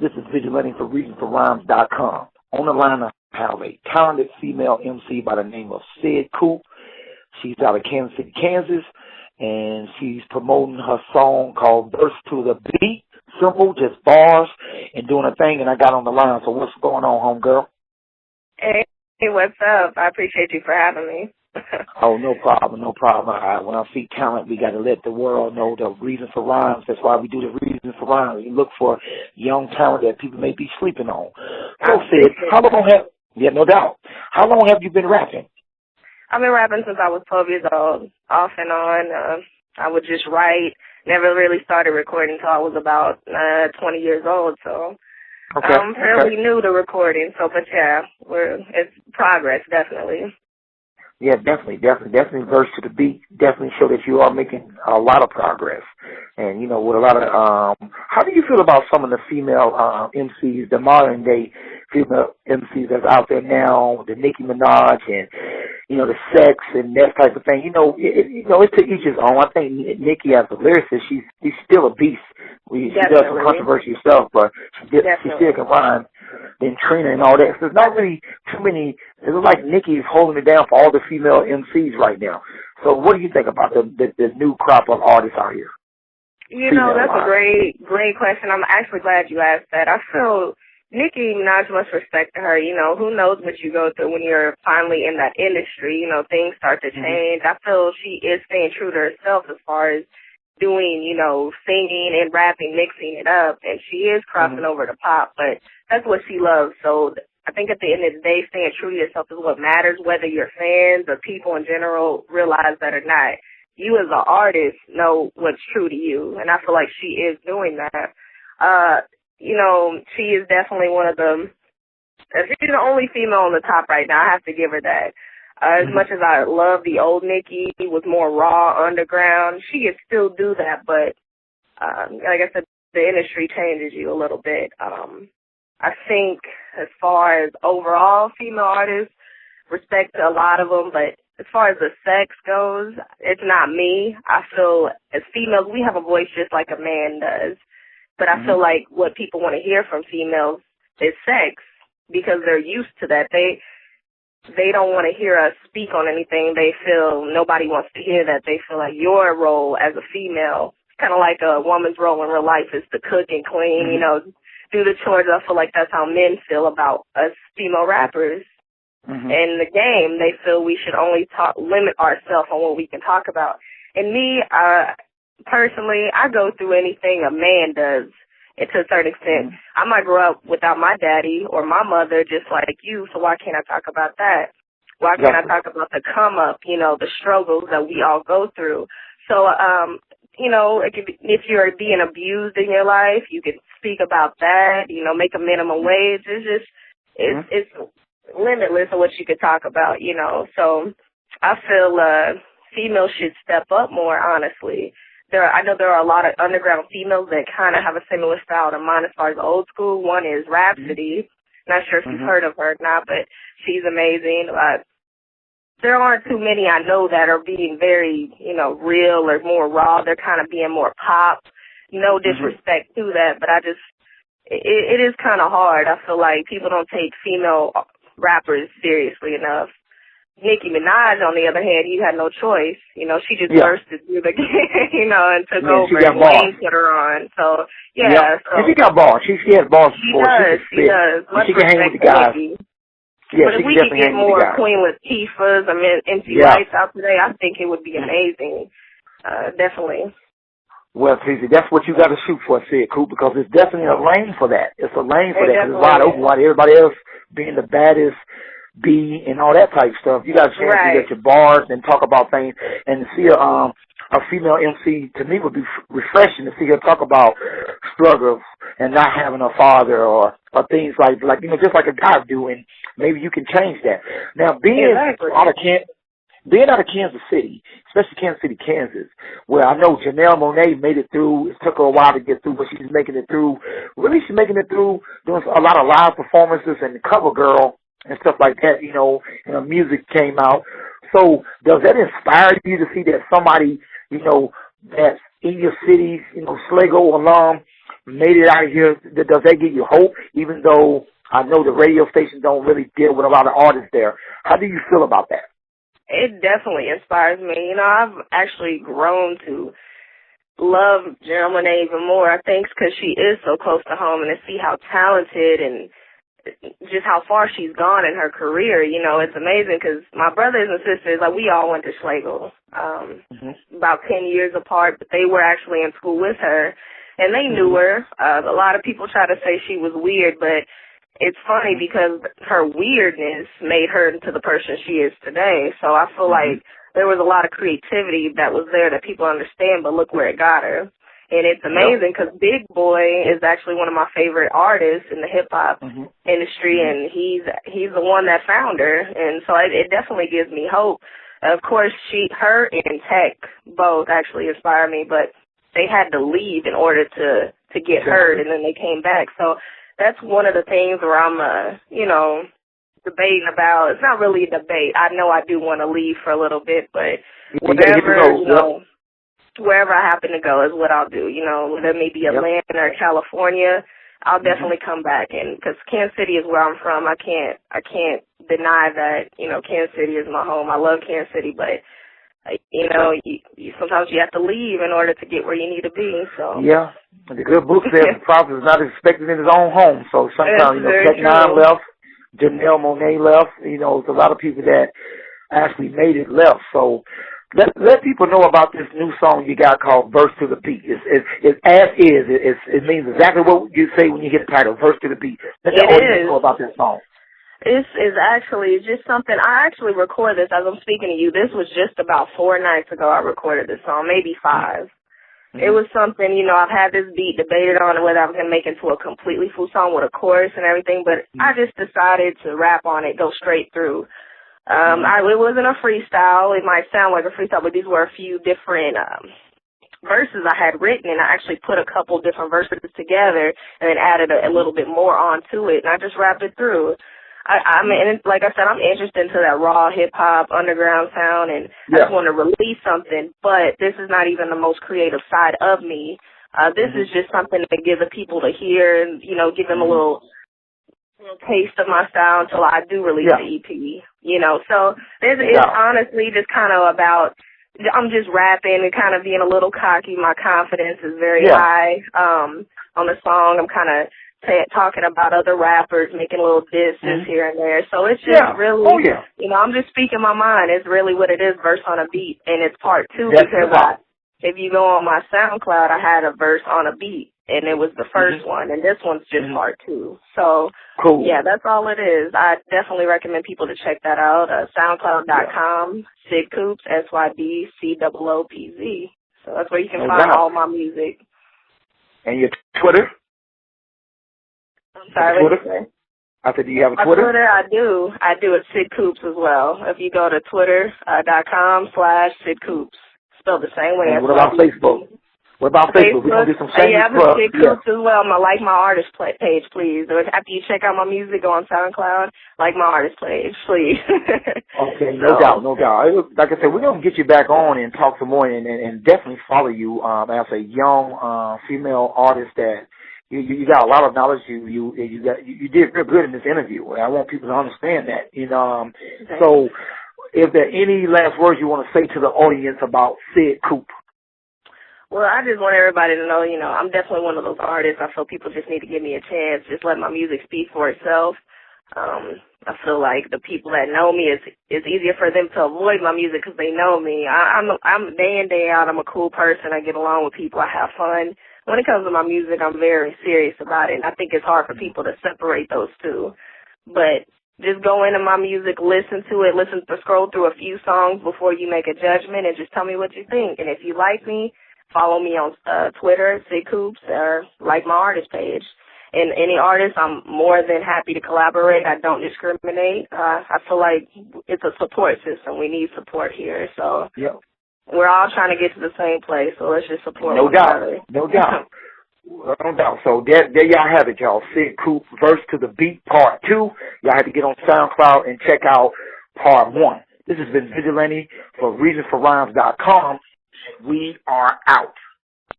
This is Vigalantee for ReasonsForRhymes.com. On the line, I have a talented female MC by the name of Syd Coopz. She's out of Kansas City, Kansas, and she's promoting her song called Verse to the Beat. Simple, just bars, and doing a thing, and I got on the line. So what's going on, homegirl? Hey, what's up? I appreciate you for having me. Oh, no problem, no problem. When I see talent, we got to let the world know the reason for rhymes. That's why we do the reason for rhymes. We look for young talent that people may be sleeping on. So, Syd, no doubt. How long have you been rapping? I've been rapping since I was 12 years old, off and on. I would just write. Never really started recording until I was about 20 years old, so I'm fairly new to recording. So, but yeah, it's progress, definitely. Yeah, definitely verse to the beat. Definitely show that you are making a lot of progress. And, you know, with a lot of, how do you feel about some of the female MCs, the modern day female MCs that's out there now, the Nicki Minaj and, you know, the sex and that type of thing? You know, it's to each his own. I think Nicki as a lyricist, she's still a beast. She does some controversy herself, but she still can rhyme. Then Trina and all that. So there's not really too many. It looks like Nicki is holding it down for all the female MCs right now. So what do you think about the new crop of artists out here? You know, that's a great question. I'm actually glad you asked that. I feel Nicki Minaj, much respect to her. You know, who knows what you go through when you're finally in that industry. You know, things start to change. I feel she is staying true to herself as far as doing, you know, singing and rapping, mixing it up, and she is crossing over to pop, but that's what she loves. So I think at the end of the day, staying true to yourself is what matters, whether your fans or people in general realize that or not. You as an artist know what's true to you, and I feel like she is doing that. You know, she is definitely one of the, she's the only female on the top right now. I have to give her that. As much as I love the old Nicki, was more raw, underground, she can still do that, but like I said, the industry changes you a little bit. I think as far as overall female artists, respect to a lot of them, but as far as the sex goes, it's not me. I feel as females, we have a voice just like a man does, but I feel like what people want to hear from females is sex because they're used to that. They don't want to hear us speak on anything. They feel nobody wants to hear that. They feel like your role as a female, kind of like a woman's role in real life, is to cook and clean, you know, do the chores. I feel like that's how men feel about us female rappers. In the game, they feel we should only limit ourselves on what we can talk about. And me, personally, I go through anything a man does. And to a certain extent, I might grow up without my daddy or my mother just like you, so why can't I talk about that? Why can't I talk about the come up, you know, the struggles that we all go through? So, you know, if you're being abused in your life, you can speak about that, you know, make a minimum wage. It's just, it's limitless of what you could talk about, you know. So I feel females should step up more, honestly. I know there are a lot of underground females that kind of have a similar style to mine as far as old school. One is Rhapsody. Not sure if you've heard of her or not, but she's amazing. There aren't too many I know that are being very, you know, real or more raw. They're kind of being more pop. No disrespect to that, but it is kind of hard. I feel like people don't take female rappers seriously enough. Nicki Minaj, on the other hand, you had no choice. You know, she just bursted through the game, you know, and took over and Wayne put her on. So, So, and she got balls. She has balls before. She does. She can hang with the guys. Yeah, but if we could get more Queen Latifahs, I mean, MC Lights out today, I think it would be amazing. Definitely. Well, Tracy, that's what you got to shoot for, Syd Coopz, because it's definitely a lane for that. It's a lane for that. It's wide open, while everybody else being the baddest, B and all that type stuff. You got a chance to get your bars and talk about things, and to see a female MC, to me, would be refreshing to see her talk about struggles and not having a father or things like you know, just like a guy do, and maybe you can change that. Now, being out of Kansas City, especially Kansas City, Kansas, where I know Janelle Monáe made it through. It took her a while to get through, but she's making it through. Really, she's making it through, doing a lot of live performances and Cover Girl and stuff like that, you know, and her music came out. So does that inspire you to see that somebody, you know, that's in your city, you know, Sligo alum, made it out here, does that give you hope, even though I know the radio stations don't really deal with a lot of artists there? How do you feel about that? It definitely inspires me. You know, I've actually grown to love Janelle Monáe even more, I think, because she is so close to home, and to see how talented and just how far she's gone in her career, you know, it's amazing because my brothers and sisters, like, we all went to Schlegel, about 10 years apart, but they were actually in school with her, and they knew her. A lot of people try to say she was weird, but it's funny because her weirdness made her into the person she is today. So I feel like there was a lot of creativity that was there that people understand, but look where it got her. And it's amazing because Big Boy is actually one of my favorite artists in the hip-hop industry, and he's the one that found her. And so it definitely gives me hope. Of course, her and Tech both actually inspire me, but they had to leave in order to get heard, and then they came back. So that's one of the things where I'm, you know, debating about. It's not really a debate. I know I do want to leave for a little bit, but whatever, you know, wherever I happen to go is what I'll do. You know, whether it may be Atlanta or California, I'll definitely come back. And because Kansas City is where I'm from, I can't deny that, you know, Kansas City is my home. I love Kansas City, but you know, you sometimes you have to leave in order to get where you need to be. So the good book says the prophet is not expected in his own home. So sometimes, you know, Tech Nine left, Janelle Monáe left. You know, there's a lot of people that actually made it left. So let people know about this new song you got called Verse to the Beat. It's as is. It means exactly what you say when you get the title, Verse to the Beat. Let the audience know about this song. This is actually just something, I actually recorded this as I'm speaking to you. This was just about 4 nights ago I recorded this song, maybe 5. It was something, you know, I've had this beat debated on whether I was going to make it into a completely full song with a chorus and everything, but I just decided to rap on it, go straight through. It wasn't a freestyle. It might sound like a freestyle, but these were a few different verses I had written, and I actually put a couple different verses together and then added a little bit more onto it, and I just rapped it through. I mean, like I said, I'm interested into that raw hip-hop underground sound, and I just want to release something, but this is not even the most creative side of me. This is just something to give the people to hear and, you know, give them a little taste of my style until I do release the EP, you know. So it's honestly just kind of about, I'm just rapping and kind of being a little cocky. My confidence is very high on the song. I'm kind of talking about other rappers, making little disses here and there. So it's just really, you know, I'm just speaking my mind. It's really what it is, verse on a beat. And it's part 2 because if you go on my SoundCloud, I had a verse on a beat, and it was the first one, and this one's just part 2. So, yeah, that's all it is. I definitely recommend people to check that out. SoundCloud.com, Syd Coopz, SYDCOOPZ. So that's where you can find all my music. And your Twitter? I'm sorry, what did you say? I said, do you have a Twitter? Twitter, I do. I do it Syd Coopz as well. If you go to twitter.com/Syd Coopz, spelled the same way. And what about Facebook? What about Facebook? We're going to do some shameless plugs. Syd Coopz as well. Like my artist page, please. After you check out my music, go on SoundCloud, like my artist page, please. Okay, no doubt. Like I said, we're going to get you back on and talk some more and definitely follow you as a young female artist that you got a lot of knowledge. You did real good in this interview. I want people to understand that. You know, so if there are any last words you want to say to the audience about Syd Coopz? Well, I just want everybody to know, you know, I'm definitely one of those artists. I feel people just need to give me a chance. Just let my music speak for itself. I feel like the people that know me, it's easier for them to avoid my music because they know me. I'm day in, day out, I'm a cool person. I get along with people. I have fun. When it comes to my music, I'm very serious about it, and I think it's hard for people to separate those two. But just go into my music, listen to it, scroll through a few songs before you make a judgment, and just tell me what you think. And if you like me, follow me on Twitter, Syd Coopz, or like my artist page. And any artist, I'm more than happy to collaborate. I don't discriminate. I feel like it's a support system. We need support here. So we're all trying to get to the same place, so let's just support one another. No doubt. So there y'all have it, y'all. Syd Coopz, Verse to the Beat, Part 2. Y'all have to get on SoundCloud and check out Part 1. This has been Vigalantee for ReasonsForRhymes.com. We are out.